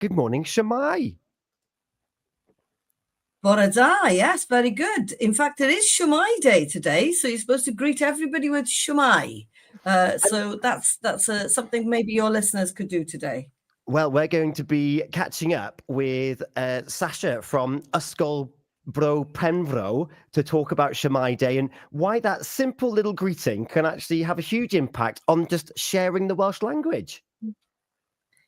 Good morning, Shemai. Bore da, yes, very good. In fact, it is Shemai Day today, so you're supposed to greet everybody with Shemai. So that's something maybe your listeners could do today. Well, we're going to be catching up with Sasha from Ysgol Bro Penfro to talk about Shemai Day and why that simple little greeting can actually have a huge impact on just sharing the Welsh language.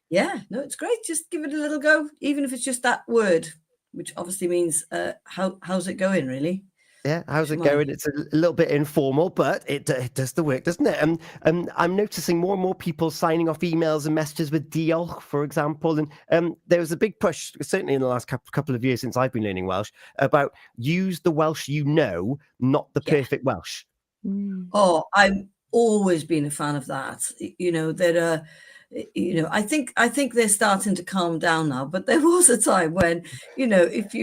Yeah, no, it's great. Just give it a little go, even if it's just that word, which obviously means how's it going, really? Yeah, how's it Shemai. going? It's a little bit informal, but it does the work, doesn't it? I'm noticing more and more people signing off emails and messages with diolch, for example. And there was a big push, certainly in the last couple of years since I've been learning Welsh, about use the Welsh you know, not the perfect Welsh. Oh, I've always been a fan of that. I think they're starting to calm down now, but there was a time when, if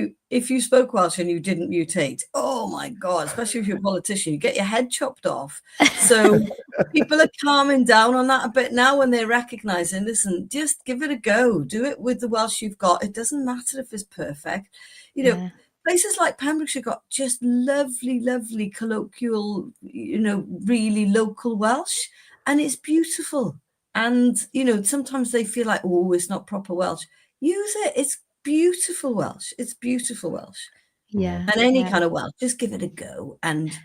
you spoke Welsh and you didn't mutate, oh my God, especially if you're a politician, you get your head chopped off. So people are calming down on that a bit now when they're recognizing, listen, just give it a go. Do it with the Welsh you've got. It doesn't matter if it's perfect. Places like Pembrokeshire got just lovely, lovely colloquial, really local Welsh, and it's beautiful. And, sometimes they feel like, oh, it's not proper Welsh. Use it. It's beautiful Welsh. It's beautiful Welsh. Yeah. And any kind of Welsh, just give it a go. And,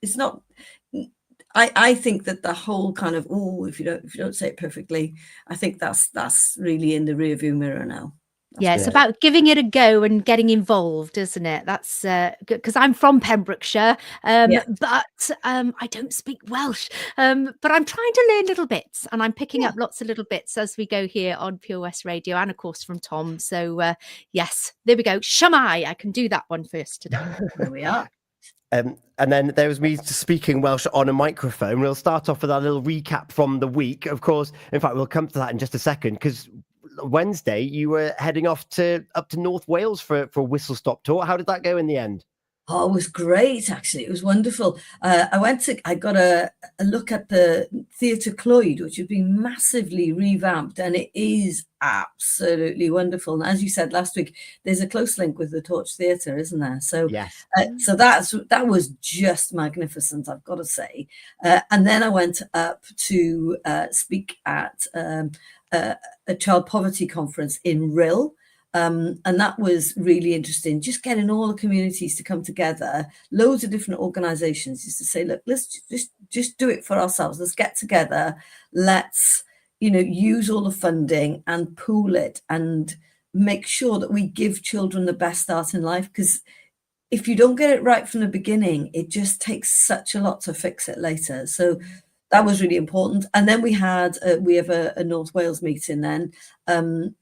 it's not... I think that the whole kind of, if you don't say it perfectly, I think that's really in the rearview mirror now. It's about giving it a go and getting involved, isn't it? That's good, because I'm from Pembrokeshire, but I don't speak Welsh. But I'm trying to learn little bits, and I'm picking up lots of little bits as we go here on Pure West Radio, and of course from Tom. So yes, there we go. Shemai, I can do that one first today. There we are. And then there was me speaking Welsh on a microphone. We'll start off with our little recap from the week. Of course, in fact, we'll come to that in just a second, because Wednesday you were heading off up to North Wales for a whistle stop tour. How did that go in the end? Oh, it was great, actually. It was wonderful. I got a look at the Theatr Clwyd, which has been massively revamped, and it is absolutely wonderful. And as you said last week, there's a close link with the Torch Theatre, isn't there? So, yes. So that was just magnificent, I've got to say. And then I went up to speak at a child poverty conference in Rhyl. And that was really interesting, just getting all the communities to come together, loads of different organizations, just to say, look, let's just do it for ourselves. Let's get together. Let's, use all the funding and pool it and make sure that we give children the best start in life. Because if you don't get it right from the beginning, it just takes such a lot to fix it later. So that was really important. And then we have a North Wales meeting then, and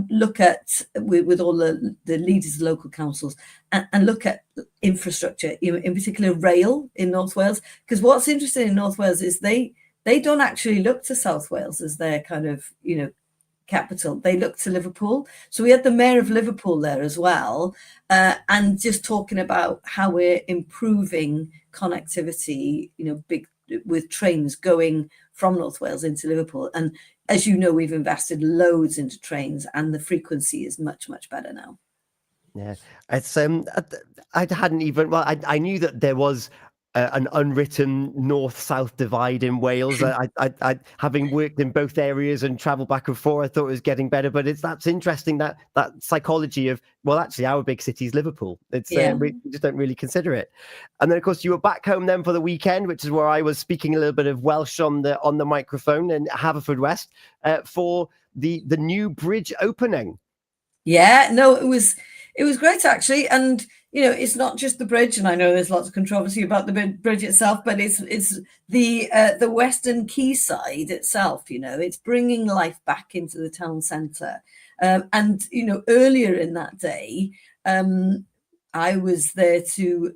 look at with all the leaders of local councils and look at infrastructure, in particular rail in North Wales. Because what's interesting in North Wales is they don't actually look to South Wales as their kind of capital. They look to Liverpool. So we had the mayor of Liverpool there as well, and just talking about how we're improving connectivity, big with trains going from North Wales into Liverpool. And as you know, we've invested loads into trains, and the frequency is much, much better now. Yeah, it's I hadn't even. Well, I knew that there was an unwritten north-south divide in Wales. I having worked in both areas and travelled back and forth, I thought it was getting better. But that's interesting, that psychology of, well, actually, our big city is Liverpool. It's we just don't really consider it. And then, of course, you were back home then for the weekend, which is where I was speaking a little bit of Welsh on the microphone in Haverfordwest for the new bridge opening. Yeah, no, it was great, actually. And it's not just the bridge, and I know there's lots of controversy about the bridge itself, but it's the Western Quayside itself. It's bringing life back into the town centre. And earlier in that day, I was there to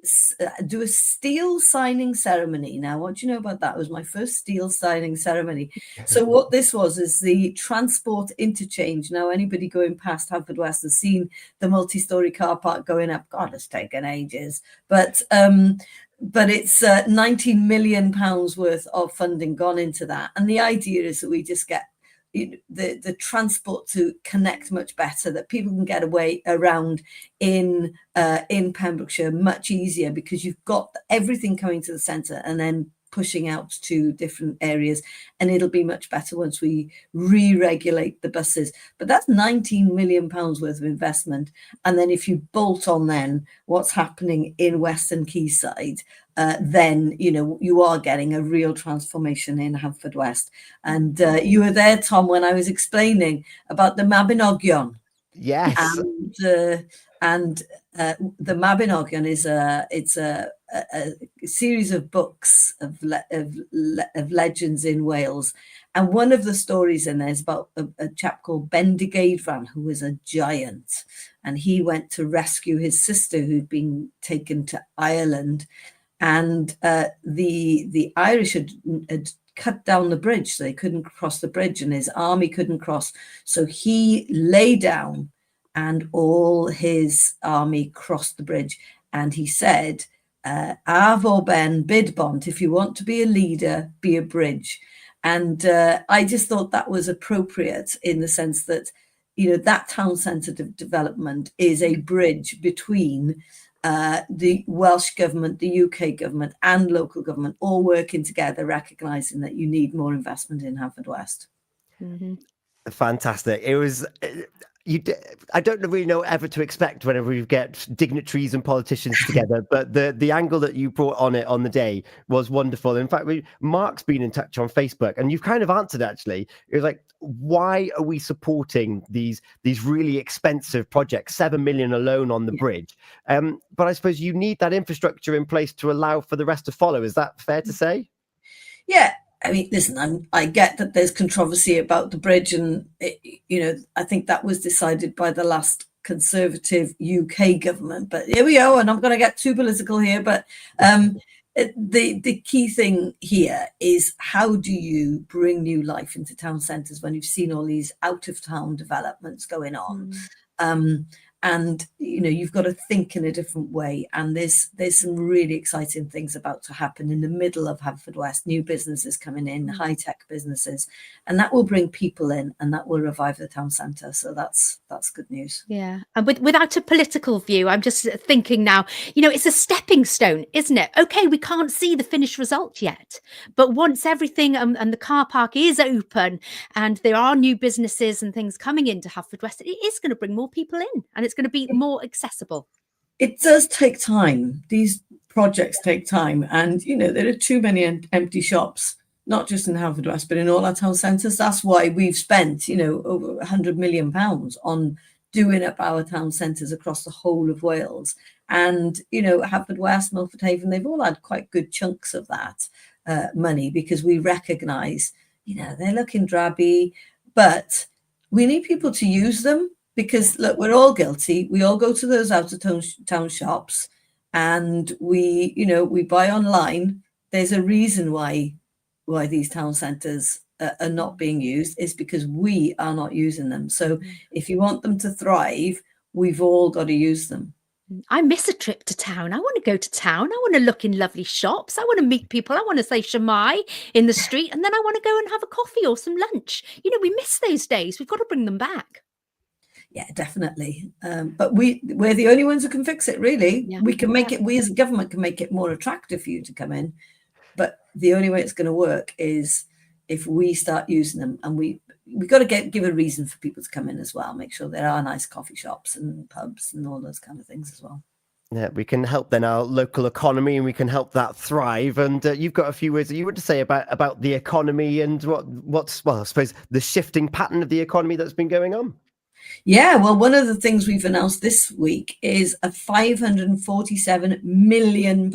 do a steel signing ceremony. Now, what do you know about that? It was my first steel signing ceremony. So what this was is the transport interchange. Now, anybody going past Haverfordwest has seen the multi-storey car park going up. God, it's taken ages. But it's £19 million worth of funding gone into that. And the idea is that we just get the transport to connect much better, that people can get away around in Pembrokeshire much easier, because you've got everything coming to the centre and then pushing out to different areas, and it'll be much better once we re-regulate the buses. But that's 19 million pounds worth of investment, and then if you bolt on then what's happening in Western Quayside, then you are getting a real transformation in Haverfordwest. And you were there, Tom, when I was explaining about the Mabinogion. Yes. And the Mabinogion is a series of books of legends in Wales, and one of the stories in there is about a chap called Bendigeidfran, who was a giant, and he went to rescue his sister who'd been taken to Ireland, and the Irish had cut down the bridge, so they couldn't cross the bridge, and his army couldn't cross, so he lay down and all his army crossed the bridge, and he said, Avo Ben Bidbont, if you want to be a leader, be a bridge. And I just thought that was appropriate, in the sense that, that town centre development is a bridge between the Welsh government, the UK government, and local government, all working together, recognising that you need more investment in Haverfordwest. Mm-hmm. Fantastic. It was. I don't really know ever to expect whenever we get dignitaries and politicians together, but the angle that you brought on it on the day was wonderful. In fact, Mark's been in touch on Facebook, and you've kind of answered, actually. It was like, why are we supporting these really expensive projects, 7 million alone on the bridge? But I suppose you need that infrastructure in place to allow for the rest to follow. Is that fair to say? Yeah. I mean, listen, I get that there's controversy about the bridge, and I think that was decided by the last Conservative UK government. But here we go, and I'm going to get too political here. But the key thing here is, how do you bring new life into town centres when you've seen all these out of town developments going on? And you've got to think in a different way. And there's some really exciting things about to happen in the middle of Haverfordwest. New businesses coming in, high-tech businesses, and that will bring people in, and that will revive the town centre. So that's good news. Yeah, and without a political view, I'm just thinking now, it's a stepping stone, isn't it? Okay, we can't see the finished result yet, but once everything and the car park is open and there are new businesses and things coming into Haverfordwest, it is going to bring more people in, and it's going to be more accessible. It does take time. These projects take time, and there are too many empty shops, not just in Haverfordwest, but in all our town centres. That's why we've spent, over £100 million on doing up our town centres across the whole of Wales. And, Haverfordwest, Milford Haven, they've all had quite good chunks of that money, because we recognise, they're looking drabby, but we need people to use them. Because look, we're all guilty. We all go to those out of town shops, and we buy online. There's a reason why these town centres are not being used, is because we are not using them. So if you want them to thrive, we've all got to use them. I miss a trip to town. I want to go to town. I want to look in lovely shops. I want to meet people. I want to say Shamai in the street, and then I want to go and have a coffee or some lunch. We miss those days. We've got to bring them back. Yeah, definitely. But we're the only ones who can fix it, really. Yeah. We can make it, we as a government can make it more attractive for you to come in. But the only way it's going to work is if we start using them, and we've got to give a reason for people to come in as well. Make sure there are nice coffee shops and pubs and all those kind of things as well. Yeah, we can help then our local economy, and we can help that thrive. And you've got a few words that you want to say about the economy and what's I suppose the shifting pattern of the economy that's been going on. Yeah, well, one of the things we've announced this week is a £547 million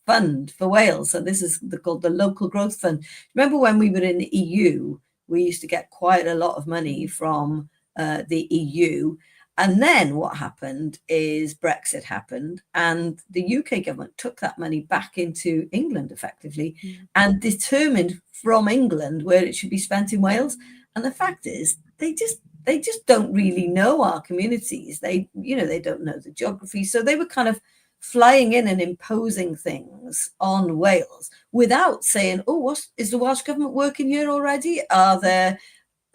fund for Wales. So this is called the Local Growth Fund. Remember when we were in the EU, we used to get quite a lot of money from the EU. And then what happened is Brexit happened, and the UK government took that money back into England effectively and determined from England where it should be spent in Wales. And the fact is, they just don't really know our communities. They don't know the geography. So they were kind of flying in and imposing things on Wales without saying, oh, is the Welsh government working here already? Are there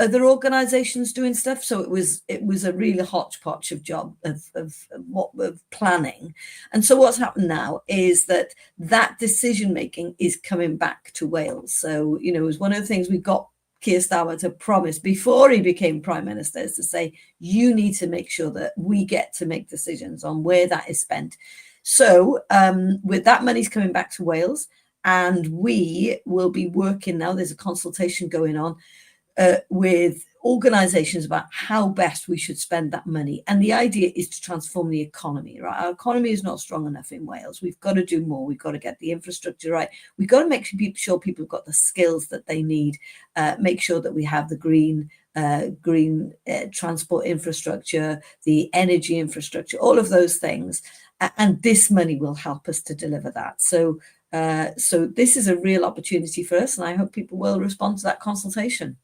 other organisations doing stuff. So it was a really hodgepodge of planning. And so what's happened now is that decision making is coming back to Wales. So, you know, it was one of the things we got Keir Starmer to promise before he became Prime Minister, is to say, you need to make sure that we get to make decisions on where that is spent. So with that, money's coming back to Wales, and we will be working now. There's a consultation going on with organisations about how best we should spend that money. And the idea is to transform the economy, right? Our economy is not strong enough in Wales. We've got to do more. We've got to get the infrastructure right. We've got to make sure people have got the skills that they need, make sure that we have the green transport infrastructure, the energy infrastructure, all of those things. And this money will help us to deliver that. So this is a real opportunity for us, and I hope people will respond to that consultation.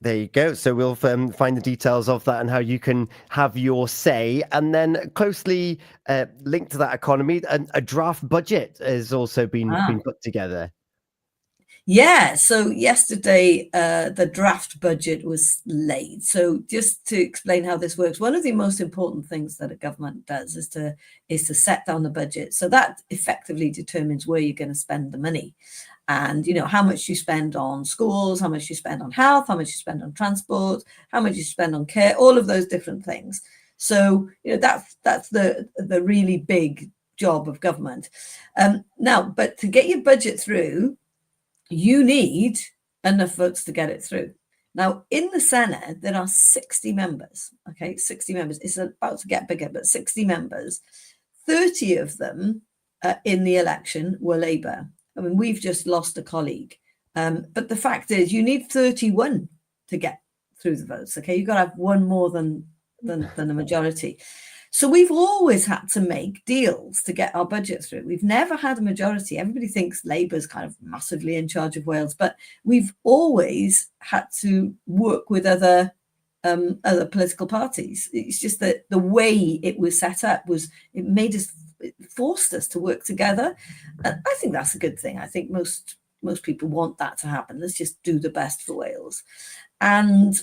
There you go. So we'll find the details of that and how you can have your say. And then closely linked to that economy, a draft budget has also been put together. Yeah, so yesterday the draft budget was laid. So just to explain how this works, one of the most important things that a government does is to set down the budget. So that effectively determines where you're going to spend the money. And, you know, how much you spend on schools, how much you spend on health, how much you spend on transport, how much you spend on care, all of those different things. So, you know, that's the really big job of government. Now, but to get your budget through, you need enough votes to get it through. Now, in the Senedd, there are 60 members, okay, 60 members. It's about to get bigger, but 60 members. 30 of them in the election were Labour. I mean, we've just lost a colleague. But the fact is, you need 31 to get through the votes, okay? You've got to have one more than the majority. So we've always had to make deals to get our budget through. We've never had a majority. Everybody thinks Labour's kind of massively in charge of Wales, but we've always had to work with other political parties. It's just that the way it was set up it forced us to work together. And I think that's a good thing. I think most people want that to happen. Let's just do the best for Wales. And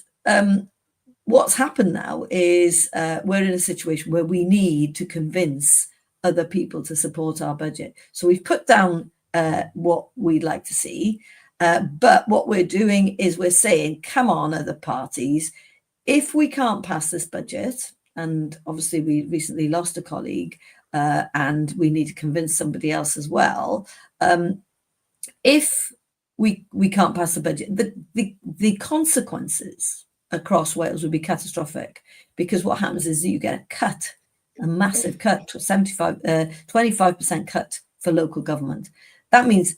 what's happened now is we're in a situation where we need to convince other people to support our budget. So we've put down what we'd like to see, but what we're doing is we're saying, come on, other parties, if we can't pass this budget, and obviously we recently lost a colleague, and we need to convince somebody else as well, if we can't pass the budget, the consequences across Wales would be catastrophic, because what happens is you get a massive cut, 25% cut for local government. That means,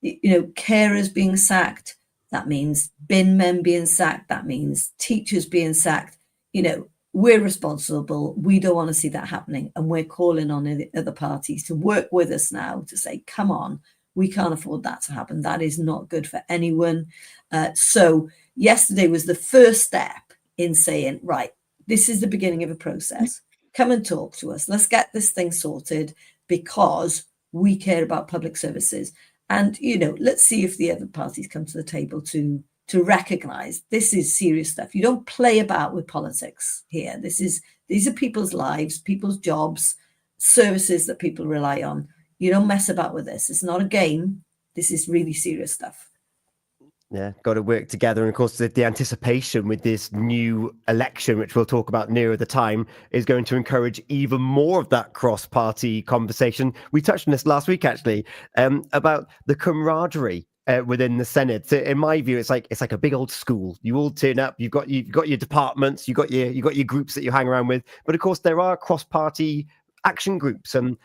you know, carers being sacked. That means bin men being sacked. That means teachers being sacked. You know, we're responsible. We don't want to see that happening. And we're calling on the other parties to work with us now to say, come on, we can't afford that to happen. That is not good for anyone. So yesterday was the first step in saying, right, this is the beginning of a process. Come and talk to us. Let's get this thing sorted, because we care about public services. And, you know, let's see if the other parties come to the table to recognize this is serious stuff. You don't play about with politics here. These are people's lives, people's jobs, services that people rely on. You don't mess about with this. It's not a game. This is really serious stuff. Yeah, got to work together. And of course, the anticipation with this new election, which we'll talk about nearer the time, is going to encourage even more of that cross-party conversation. We touched on this last week, actually, about the camaraderie within the Senedd. So in my view, it's like a big old school. You all turn up. You've got your departments. You've got your groups that you hang around with. But of course, there are cross-party action groups, and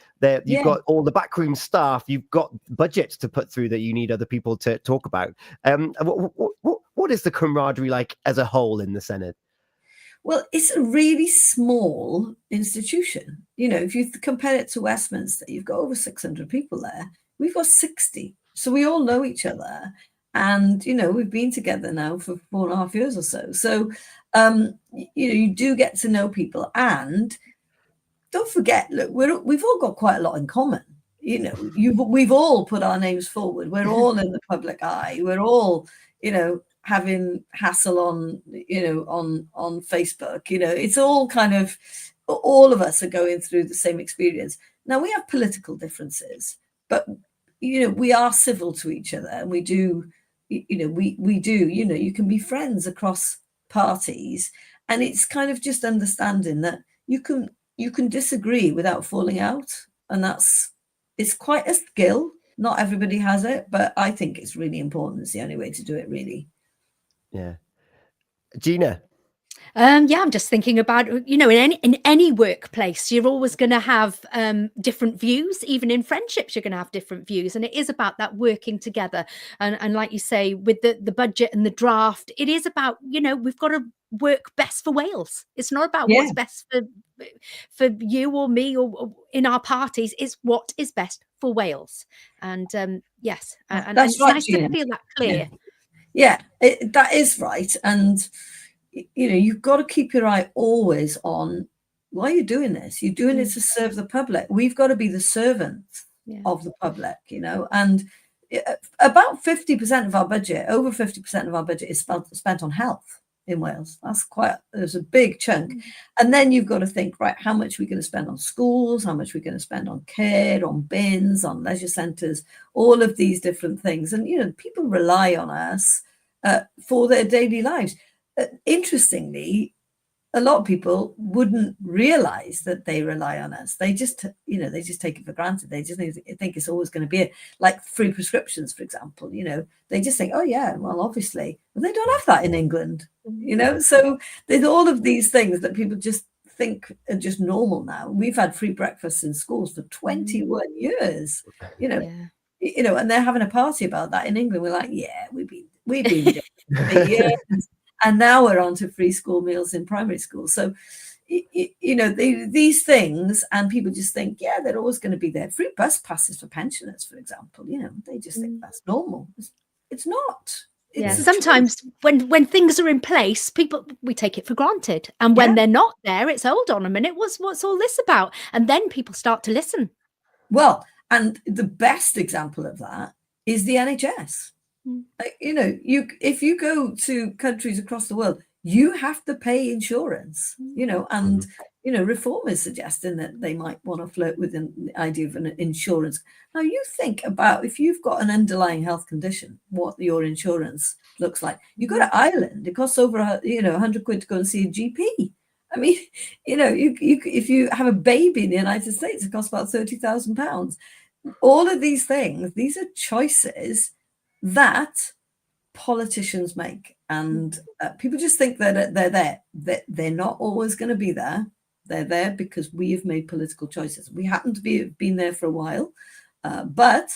you've got all the backroom staff, you've got budgets to put through that you need other people to talk about. What is the camaraderie like as a whole in the Senedd? Well, it's a really small institution. You know, if you compare it to Westminster, you've got over 600 people there. We've got 60. So we all know each other. And, you know, we've been together now for 4.5 years or so. So, you know, you do get to know people. And don't forget, look, we've all got quite a lot in common. You know, we've all put our names forward. We're all in the public eye. We're all, you know, having hassle on, on Facebook. It's all kind of, all of us are going through the same experience. Now, we have political differences, but we are civil to each other, and we do, we do, you can be friends across parties, and it's kind of just understanding that you can disagree without falling out, and it's quite a skill. Not everybody has it, but I think it's really important. It's the only way to do it, really. Yeah. Gina? Yeah, I'm just thinking about, in any workplace, you're always going to have different views. Even in friendships, you're going to have different views, and it is about that working together. And like you say, with the budget and the draft, it is about, we've got to work best for Wales. It's not about what's best for you or me or in our parties. It's what is best for Wales. And yes, and That's it's right, nice Gina. to feel that clear. Yeah, that is right. And you've got to keep your eye always on, why are you doing this? You're doing it to serve the public. We've got to be the servants of the public, and about 50% of our budget, over 50% of our budget is spent on health in Wales. There's a big chunk. And then you've got to think, right, how much are we going to spend on schools? How much are we going to spend on care, on bins, on leisure centres, all of these different things. And, people rely on us for their daily lives. Interestingly, a lot of people wouldn't realize that they rely on us. They just take it for granted. They just think it's always going to be like free prescriptions, for example. They just think, oh yeah, well, obviously, well, they don't have that in England. So there's all of these things that people just think are just normal now. We've had free breakfasts in schools for 21 years. And they're having a party about that in England. We're like, yeah, we've been doing it for years. And now we're on to free school meals in primary school. So, these things, and people just think, yeah, they're always going to be there. Free bus passes for pensioners, for example, they just think that's normal. It's not. Sometimes when things are in place, we take it for granted. And when they're not there, it's, hold on a minute, what's all this about? And then people start to listen. Well, and the best example of that is the NHS. If you go to countries across the world, you have to pay insurance, and Reform is suggesting that they might want to flirt with the idea of an insurance. Now, you think about, if you've got an underlying health condition, what your insurance looks like. You go to Ireland, it costs over 100 quid to go and see a GP. I mean, if you have a baby in the United States, it costs about £30,000. All of these things, these are choices that politicians make, and people just think that they're there. They're not always going to be there. They're there because we have made political choices. We happen to have been there for a while, but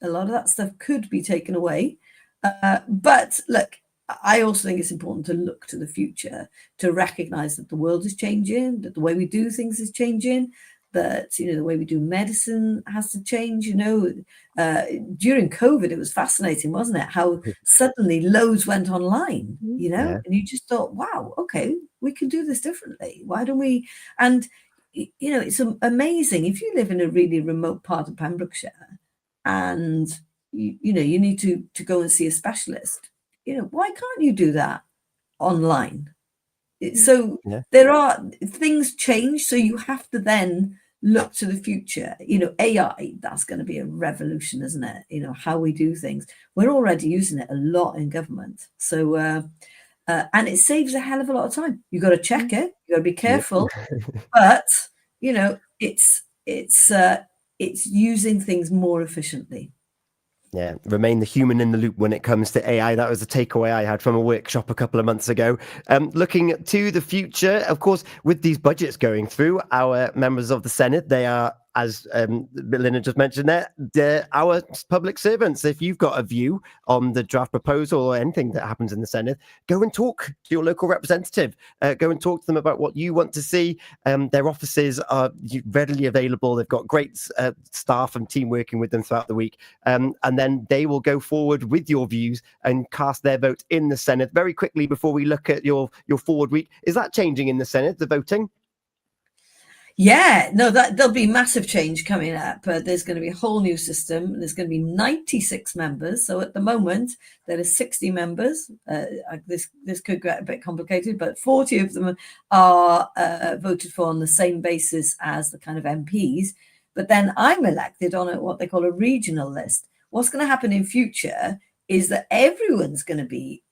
a lot of that stuff could be taken away. But look, I also think it's important to look to the future, to recognize that the world is changing, that the way we do things is changing, that the way we do medicine has to change. During COVID, it was fascinating, wasn't it? How suddenly loads went online, and you just thought, wow, okay, we can do this differently. Why don't we? And it's amazing if you live in a really remote part of Pembrokeshire, and you need to go and see a specialist. Why can't you do that online? So there are things change, so you have to then look to the future. AI, that's going to be a revolution, isn't it? How we do things. We're already using it a lot in government. So, and it saves a hell of a lot of time. You've got to check it. You've got to be careful. But, it's using things more efficiently. Yeah, remain the human in the loop when it comes to AI. That was a takeaway I had from a workshop a couple of months ago. Looking to the future, of course, with these budgets going through, our members of the Senedd, they are, as Belinda just mentioned there, they're our public servants. If you've got a view on the draft proposal or anything that happens in the Senedd, go and talk to your local representative. Go and talk to them about what you want to see. Their offices are readily available. They've got great staff and team working with them throughout the week. And then they will go forward with your views and cast their vote in the Senedd. Very quickly, before we look at your forward week, is that changing in the Senedd, the voting? Yeah, no, there'll be massive change coming up. There's going to be a whole new system. There's going to be 96 members. So at the moment, there are 60 members. This could get a bit complicated, but 40 of them are voted for on the same basis as the kind of MPs. But then I'm elected on what they call a regional list. What's going to happen in future is that everyone's going to be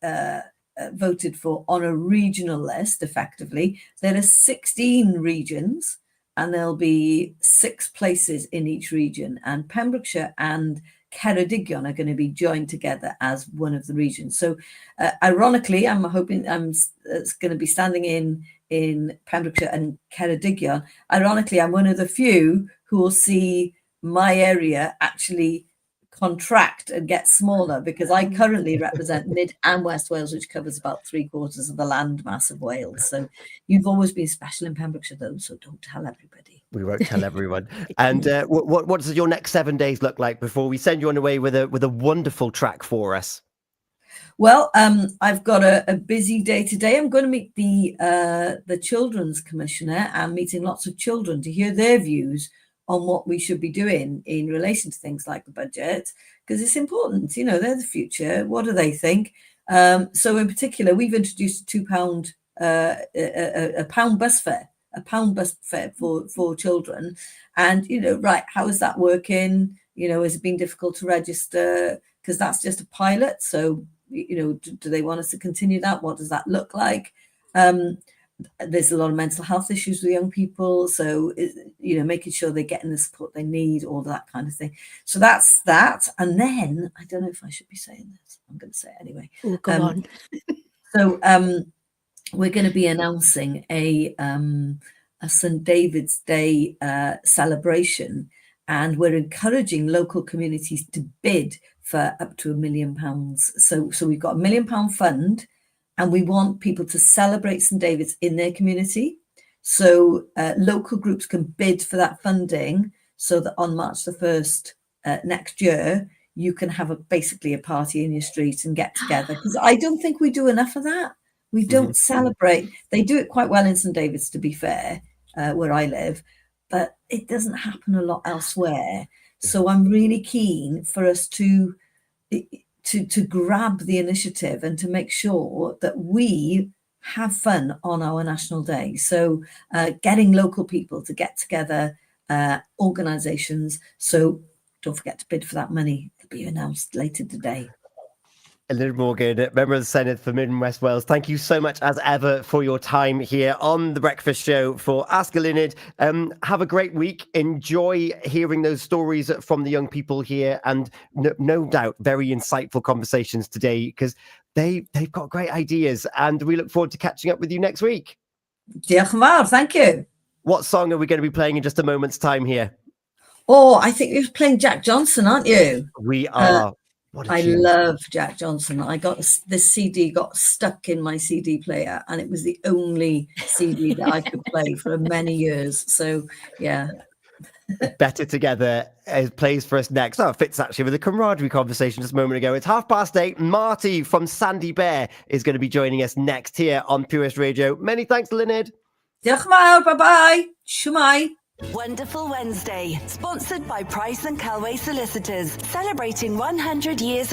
voted for on a regional list, effectively. There are 16 regions, and there'll be 6 places in each region. And Pembrokeshire and Ceredigion are going to be joined together as one of the regions. So ironically, I'm hoping it's going to be standing in Pembrokeshire and Ceredigion. Ironically, I'm one of the few who will see my area actually contract and get smaller, because I currently represent Mid and West Wales, which covers about 3/4 of the land mass of Wales. So you've always been special in Pembrokeshire, though, so don't tell everybody. We won't tell everyone. And what does your next 7 days look like before we send you on the way with a wonderful track for us? Well, I've got a busy day today. I'm going to meet the Children's Commissioner and meeting lots of children to hear their views on what we should be doing in relation to things like the budget, because it's important. You know, they're the future. What do they think? So in particular, we've introduced £2 a pound bus fare, for children. And, you know, right, how is that working? You know, has it been difficult to register? Because that's just a pilot. So, you know, do they want us to continue that? What does that look like? There's a lot of mental health issues with young people. So, you know, making sure they're getting the support they need, all that kind of thing. So that's that. And then, I don't know if I should be saying this. I'm going to say it anyway. Oh, go on. So we're going to be announcing a St. David's Day celebration. And we're encouraging local communities to bid for up to £1 million. So we've got £1 million fund, and we want people to celebrate St. David's in their community. So local groups can bid for that funding, so that on March the 1st next year, you can have basically a party in your street and get together. Because I don't think we do enough of that. We don't celebrate. They do it quite well in St. David's, to be fair, where I live, but it doesn't happen a lot elsewhere. So I'm really keen for us to grab the initiative and to make sure that we have fun on our national day. So getting local people to get together, organisations. So don't forget to bid for that money. It'll be announced later today. Eluned Morgan, member of the Senedd for Mid and West Wales, thank you so much as ever for your time here on The Breakfast Show for Ask Eluned. Have a great week. Enjoy hearing those stories from the young people here, and no doubt very insightful conversations today, because they've got great ideas, and we look forward to catching up with you next week. Diolch yn fawr, thank you. What song are we going to be playing in just a moment's time here? Oh, I think you're playing Jack Johnson, aren't you? We are. I love Jack Johnson. I got this CD got stuck in my CD player, and it was the only CD that I could play for many years. So, yeah. Better Together plays for us next. Oh, it fits actually with the camaraderie conversation just a moment ago. It's 8:30. Marty from Sandy Bear is going to be joining us next here on Pure West Radio. Many thanks, Eluned. Diolch yn fawr. Bye-bye. Shwmai. Wonderful Wednesday, sponsored by Price and Kelway Solicitors, celebrating 100 years of